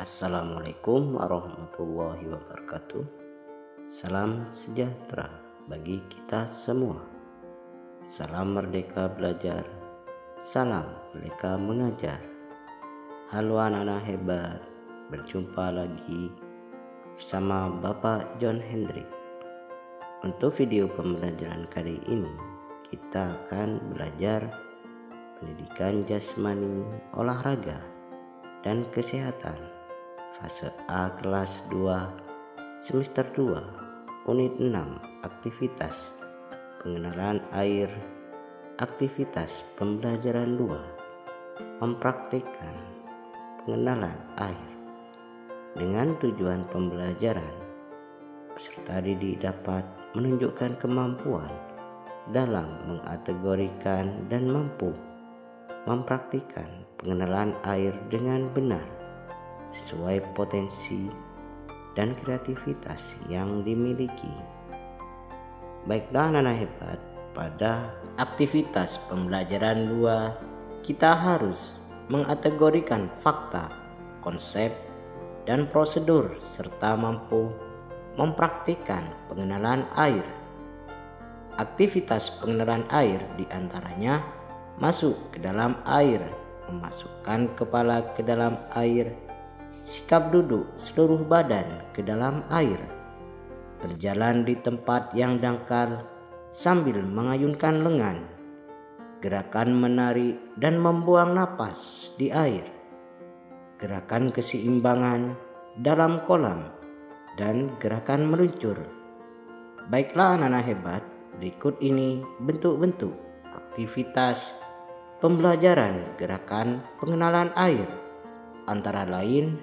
Assalamualaikum warahmatullahi wabarakatuh. Salam sejahtera bagi kita semua. Salam merdeka belajar. Salam merdeka mengajar. Halo anak-anak hebat, berjumpa lagi bersama Bapak John Hendrik. Untuk video pembelajaran kali ini, kita akan belajar pendidikan jasmani, olahraga, dan kesehatan fase A kelas 2 semester 2 unit 6 aktivitas pengenalan air. Aktivitas pembelajaran 2 mempraktikkan pengenalan air. Dengan tujuan pembelajaran, peserta didik dapat menunjukkan kemampuan dalam mengategorikan dan mampu mempraktikkan pengenalan air dengan benar sesuai potensi dan kreativitas yang dimiliki. Baiklah anak-anak hebat, pada aktivitas pembelajaran 2 kita harus mengategorikan fakta, konsep, dan prosedur serta mampu mempraktikkan pengenalan air. Aktivitas pengenalan air diantaranya masuk ke dalam air, memasukkan kepala ke dalam air, sikap duduk seluruh badan ke dalam air, berjalan di tempat yang dangkal sambil mengayunkan lengan, gerakan menari dan membuang napas di air, gerakan keseimbangan dalam kolam, dan gerakan meluncur. Baiklah anak-anak hebat, berikut ini bentuk-bentuk aktivitas pembelajaran gerakan pengenalan air. Antara lain,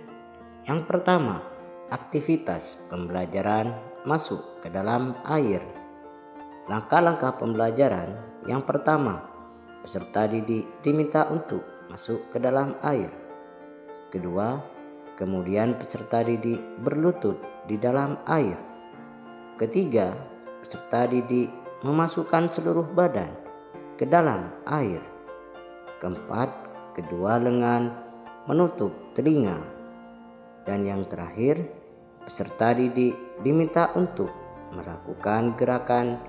yang pertama, aktivitas pembelajaran masuk ke dalam air. Langkah-langkah pembelajaran yang pertama, peserta didik diminta untuk masuk ke dalam air. Kedua, kemudian peserta didik berlutut di dalam air. Ketiga, peserta didik memasukkan seluruh badan ke dalam air. Keempat, kedua lengan menutup telinga. Dan yang terakhir, peserta didik diminta untuk melakukan gerakan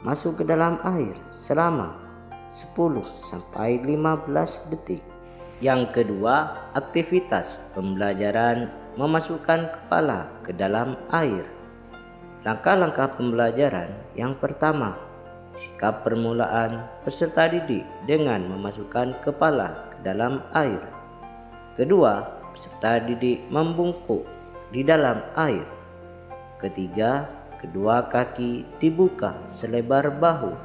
masuk ke dalam air selama 10-15 detik. Yang kedua, aktivitas pembelajaran memasukkan kepala ke dalam air. Langkah-langkah pembelajaran yang pertama, sikap permulaan peserta didik dengan memasukkan kepala ke dalam air. Kedua, peserta didik membungkuk di dalam air. Ketiga, kedua kaki dibuka selebar bahu.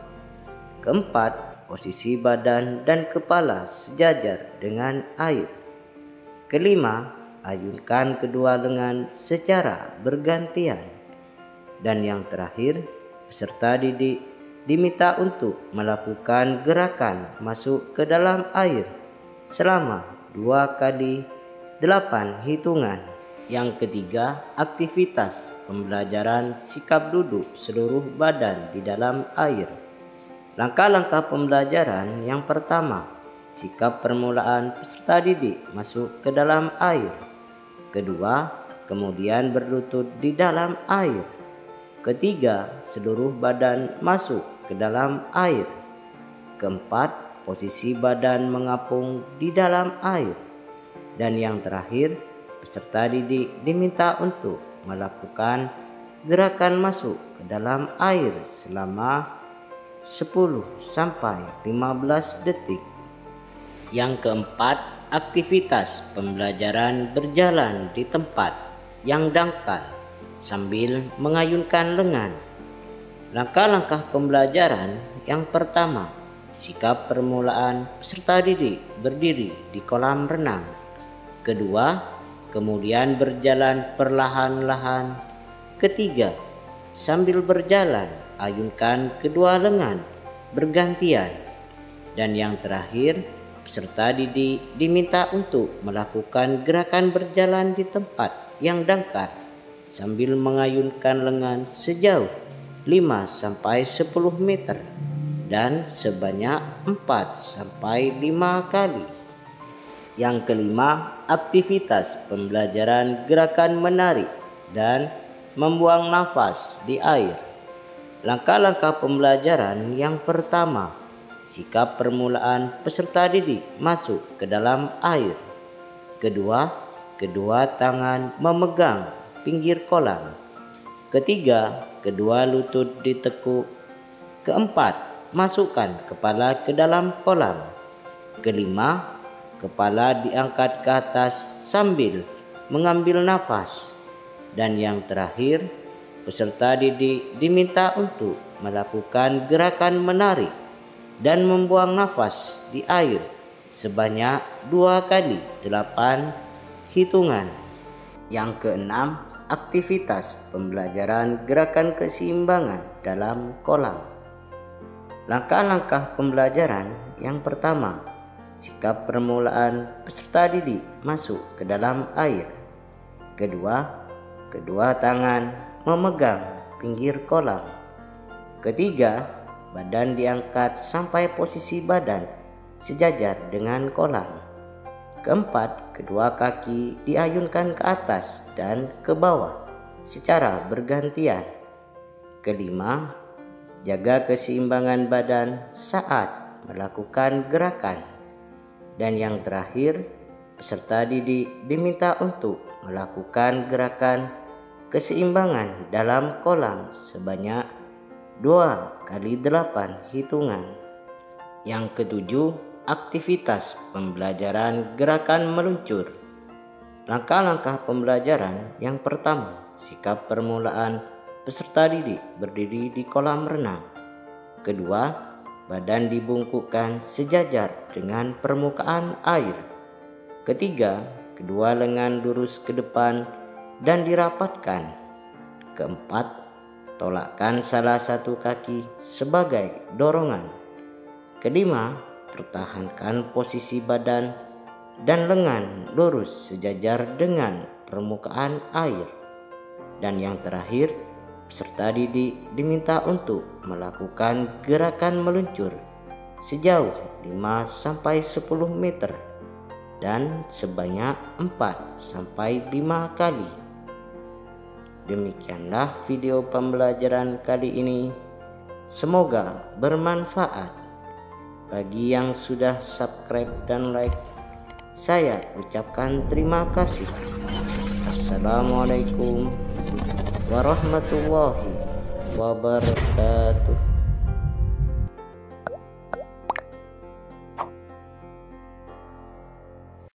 Keempat, posisi badan dan kepala sejajar dengan air. Kelima, ayunkan kedua lengan secara bergantian. Dan yang terakhir, peserta didik diminta untuk melakukan gerakan masuk ke dalam air selama 2 kali 8 hitungan. Yang ketiga, aktivitas pembelajaran sikap duduk seluruh badan di dalam air. Langkah-langkah pembelajaran yang pertama, sikap permulaan peserta didik masuk ke dalam air. Kedua, kemudian berlutut di dalam air. Ketiga, seluruh badan masuk ke dalam air. Keempat, posisi badan mengapung di dalam air. Dan yang terakhir, peserta didik diminta untuk melakukan gerakan masuk ke dalam air selama 10-15 detik. Yang keempat, aktivitas pembelajaran berjalan di tempat yang dangkal sambil mengayunkan lengan. Langkah-langkah pembelajaran yang pertama, sikap permulaan peserta didik berdiri di kolam renang. Kedua, kemudian berjalan perlahan-lahan. Ketiga, sambil berjalan ayunkan kedua lengan bergantian. Dan yang terakhir, peserta didik diminta untuk melakukan gerakan berjalan di tempat yang dangkal sambil mengayunkan lengan sejauh 5-10 meter dan sebanyak 4-5 kali. Yang kelima, aktivitas pembelajaran gerakan menarik dan membuang nafas di air. Langkah-langkah pembelajaran yang pertama, sikap permulaan peserta didik masuk ke dalam air. Kedua, kedua tangan memegang pinggir kolam. Ketiga, kedua lutut ditekuk. Keempat, masukkan kepala ke dalam kolam. Kelima, kepala diangkat ke atas sambil mengambil nafas. Dan yang terakhir, peserta didik diminta untuk melakukan gerakan menarik dan membuang nafas di air sebanyak 2 kali 8 hitungan. Yang keenam, aktivitas pembelajaran gerakan keseimbangan dalam kolam. Langkah-langkah pembelajaran yang pertama, sikap permulaan peserta didik masuk ke dalam air. Kedua, kedua tangan memegang pinggir kolam. Ketiga, badan diangkat sampai posisi badan sejajar dengan kolam. Keempat, kedua kaki diayunkan ke atas dan ke bawah secara bergantian. Kelima, jaga keseimbangan badan saat melakukan gerakan. Dan yang terakhir, peserta didik diminta untuk melakukan gerakan keseimbangan dalam kolam sebanyak 2 kali 8 hitungan. Yang ketujuh, aktivitas pembelajaran gerakan meluncur. Langkah-langkah pembelajaran yang pertama, sikap permulaan peserta didik berdiri di kolam renang. Kedua, badan dibungkukkan sejajar dengan permukaan air. Ketiga, kedua lengan lurus ke depan dan dirapatkan. Keempat, tolakkan salah satu kaki sebagai dorongan. Kelima, pertahankan posisi badan dan lengan lurus sejajar dengan permukaan air. Dan yang terakhir, peserta didik diminta untuk melakukan gerakan meluncur sejauh 5-10 meter dan sebanyak 4-5 kali. Demikianlah video pembelajaran kali ini. Semoga bermanfaat. Bagi yang sudah subscribe dan like, saya ucapkan terima kasih. Assalamualaikum warahmatullahi wabarakatuh.